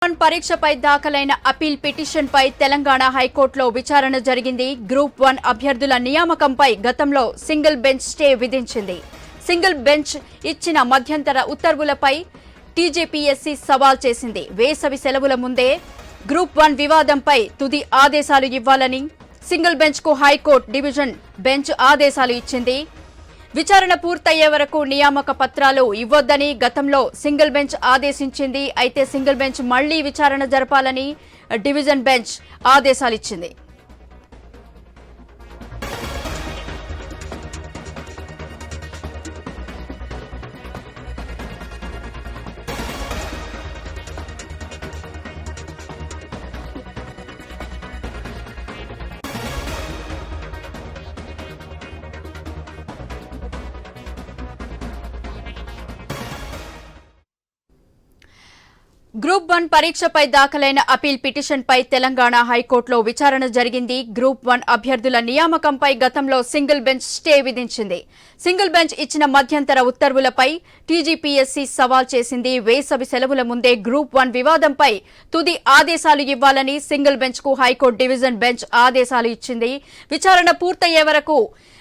పరీక్షపై దాఖలైన అపీల్ పిటిషన్పై తెలంగాణ హైకోర్టులో విచారణ జరిగింది. గ్రూప్ 1 అభ్యర్థుల నియామకంపై గతంలో సింగిల్ బెంచ్ స్టే విధించింది. సింగిల్ బెంచ్ ఇచ్చిన మధ్యంతర ఉత్తర్వులపై టీజీపీఎస్సీ సవాల్ చేసింది. వేసవి సెలవుల ముందే గ్రూప్ 1 వివాదంపై తుది ఆదేశాలు ఇవ్వాలని సింగిల్ బెంచ్ కు హైకోర్టు డివిజన్ బెంచ్ ఆదేశాలు ఇచ్చింది. విచారణ పూర్తయ్యే వరకు నియామక పత్రాలు ఇవ్వొద్దని గతంలో సింగిల్ బెంచ్ ఆదేశించింది. అయితే సింగిల్ బెంచ్ మళ్లీ విచారణ జరపాలని డివిజన్ బెంచ్ ఆదేశాలిచ్చింది. గ్రూప్ 1 పరీక్షపై దాఖలైన అపీల్ పిటిషన్పై తెలంగాణ హైకోర్టులో విచారణ జరిగింది. గ్రూప్ 1 అభ్యర్థుల నియామకంపై గతంలో సింగిల్ బెంచ్ స్టే విధించింది. సింగిల్ బెంచ్ ఇచ్చిన మధ్యంతర ఉత్తర్వులపై టీజీపీఎస్సీ సవాల్ చేసింది. వేసవి సెలవుల ముందే గ్రూప్ 1 వివాదంపై తుది ఆదేశాలు ఇవ్వాలని సింగిల్ బెంచ్ కు హైకోర్టు డివిజన్ బెంచ్ ఆదేశాలు ఇచ్చింది. విచారణ పూర్తయ్యే వరకు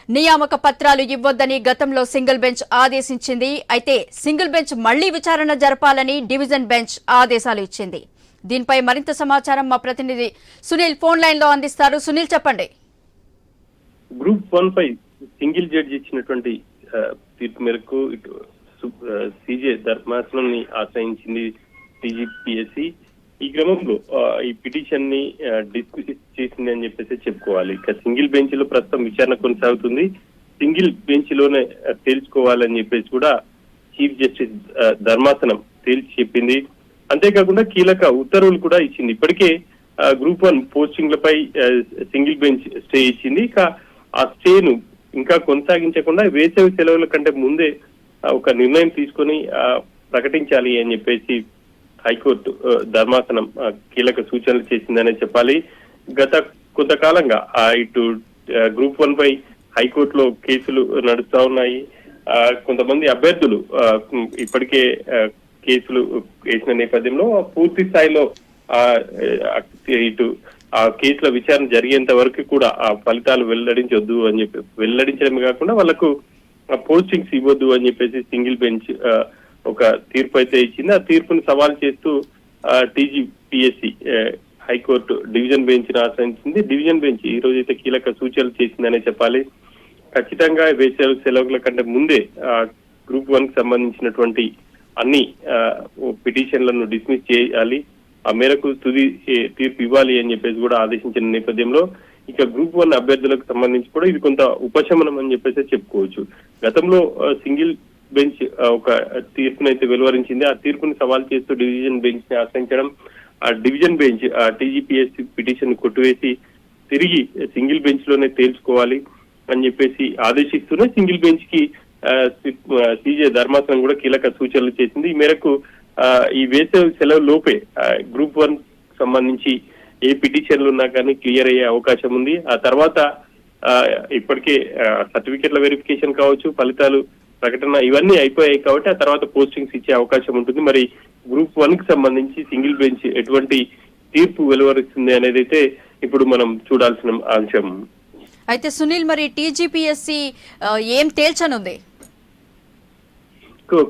నియామక పత్రాలు ఇవ్వొద్దని గతంలో సింగిల్ బెంచ్ ఆదేశించింది. అయితే సింగిల్ బెంచ్ మళ్లీ విచారణ జరపాలని డివిజన్ బెంచ్ ఆదేశాలు ఇచ్చింది. దీనిపై మరింత సమాచారం మా ప్రతినిధి సునీల్ ఫోన్ లైన్ లో అందిస్తారు. సునీల్, చెప్పండి. గ్రూప్ 1 పై సింగిల్ జడ్జి ఇచ్చినటువంటి తీర్పు మేరకు ఇటు సీజే ధర్మాసనాన్ని ఆశ్రయించింది టీజీపీఎస్సీ. ఈ క్రమంలో ఈ పిటిషన్ ని డిస్మిస్ చేసింది అని చెప్పేసి చెప్పుకోవాలి. ఇక సింగిల్ బెంచ్ లో ప్రస్తుతం విచారణ కొనసాగుతుంది. సింగిల్ బెంచ్ లోనే తేల్చుకోవాలని చెప్పేసి కూడా చీఫ్ జస్టిస్ ధర్మాసనం తేల్చి చెప్పింది. అంతేకాకుండా కీలక ఉత్తర్వులు కూడా ఇచ్చింది. ఇప్పటికే గ్రూప్ 1 పోస్టింగ్లపై సింగిల్ బెంచ్ స్టే ఇచ్చింది. ఇక ఆ స్టేను ఇంకా కొనసాగించకుండా వేసవి సెలవుల కంటే ముందే ఒక నిర్ణయం తీసుకొని ప్రకటించాలి అని చెప్పేసి హైకోర్టు ధర్మాసనం కీలక సూచనలు చేసిందనే చెప్పాలి. గత కొంతకాలంగా ఇటు గ్రూప్ 1 పై హైకోర్టులో కేసులు నడుస్తా ఉన్నాయి. కొంతమంది అభ్యర్థులు ఇప్పటికే కేసులు వేసిన నేపథ్యంలో పూర్తి స్థాయిలో ఇటు ఆ కేసుల విచారణ జరిగేంత వరకు కూడా ఆ ఫలితాలు వెల్లడించొద్దు అని చెప్పి వెల్లడించడమే కాకుండా వాళ్లకు పోస్టింగ్స్ ఇవ్వద్దు అని చెప్పేసి సింగిల్ బెంచ్ ఒక తీర్పు అయితే ఇచ్చింది. ఆ తీర్పును సవాల్ చేస్తూ టీజీపీఎస్సీ హైకోర్టు డివిజన్ బెంచ్ ని ఆశ్రయించింది. డివిజన్ బెంచ్ ఈ రోజు అయితే కీలక సూచనలు చేసిందనే చెప్పాలి. ఖచ్చితంగా వేసవి సెలవుల కంటే ముందే గ్రూప్ 1 కి సంబంధించినటువంటి అన్ని పిటిషన్లను డిస్మిస్ చేయాలి, ఆ మేరకు తుది తీర్పు ఇవ్వాలి అని చెప్పేసి కూడా ఆదేశించిన నేపథ్యంలో ఇక గ్రూప్ 1 అభ్యర్థులకు సంబంధించి కూడా ఇది కొంత ఉపశమనం అని చెప్పేసి చెప్పుకోవచ్చు. గతంలో సింగిల్ బెంచ్ ఒక తీర్పునైతే వెలువరించింది. ఆ తీర్పుని సవాల్ చేస్తూ డివిజన్ బెంచ్ ని ఆశ్రయించడం, ఆ డివిజన్ బెంచ్ ఆ టీజీపీఎస్సీ పిటిషన్ కొట్టివేసి తిరిగి సింగిల్ బెంచ్ లోనే తేల్చుకోవాలి అని చెప్పేసి ఆదేశిస్తూనే సింగిల్ బెంచ్ కి సీజే ధర్మాసనం కూడా కీలక సూచనలు చేసింది. ఈ మేరకు ఈ వేసవి సెలవు లోపే గ్రూప్ 1 సంబంధించి ఏ పిటిషన్లు ఉన్నా కానీ క్లియర్ అయ్యే అవకాశం ఉంది. ఆ తర్వాత ఇప్పటికే సర్టిఫికెట్ల వెరిఫికేషన్ కావచ్చు, ఫలితాలు ప్రకటన ఇవన్నీ అయిపోయాయి కాబట్టి ఆ తర్వాత పోస్టింగ్స్ ఇచ్చే అవకాశం ఉంటుంది. మరి గ్రూప్ 1 కి సంబంధించి సింగిల్ బెంచ్ ఎటువంటి తీర్పు వెలువరిస్తుంది అనేది అయితే ఇప్పుడు మనం చూడాల్సిన అంశం. అయితే సునీల్, మరి టీజీపీఎస్సీ ఏం తేల్చనుంది?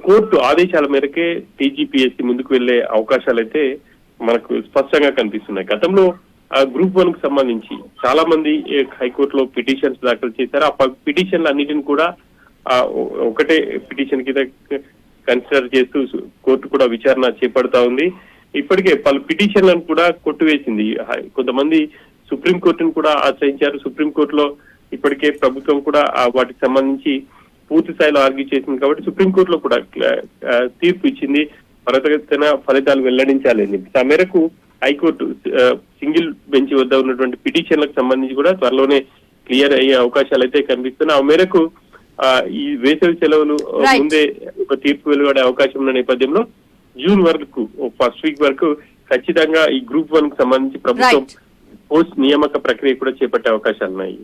కోర్టు ఆదేశాల మేరకే టీజీపీఎస్సీ ముందుకు వెళ్లే అవకాశాలు అయితే మనకు స్పష్టంగా కనిపిస్తున్నాయి. గతంలో గ్రూప్ 1 కు సంబంధించి చాలా మంది హైకోర్టులో పిటిషన్స్ దాఖలు చేశారు. ఆ పిటిషన్లు అన్నిటిని కూడా ఒకటే పిటిషన్ కింద కన్సిడర్ చేస్తూ కోర్టు కూడా విచారణ చేపడతా ఉంది. ఇప్పటికే పలు పిటిషన్లను కూడా కొట్టివేసింది. కొంతమంది సుప్రీంకోర్టును కూడా ఆశ్రయించారు. సుప్రీంకోర్టులో ఇప్పటికే ప్రభుత్వం కూడా వాటికి సంబంధించి పూర్తి స్థాయిలో ఆర్గ్యూ చేసింది కాబట్టి సుప్రీంకోర్టులో కూడా తీర్పు ఇచ్చింది, త్వరితగతిన ఫలితాలు వెల్లడించాలి అని చెప్పి. ఆ మేరకు హైకోర్టు సింగిల్ బెంచ్ వద్ద ఉన్నటువంటి పిటిషన్లకు సంబంధించి కూడా త్వరలోనే క్లియర్ అయ్యే అవకాశాలు అయితే కనిపిస్తున్నాయి. ఆ మేరకు ఈ వేసవి సెలవులు ముందే ఒక తీర్పు వెలువడే అవకాశం ఉన్న నేపథ్యంలో జూన్ వరకు ఫస్ట్ వీక్ వరకు ఖచ్చితంగా ఈ గ్రూప్ 1 కు సంబంధించి ప్రభుత్వం పోస్ట్ నియామక ప్రక్రియ కూడా చేపట్టే అవకాశాలు ఉన్నాయి.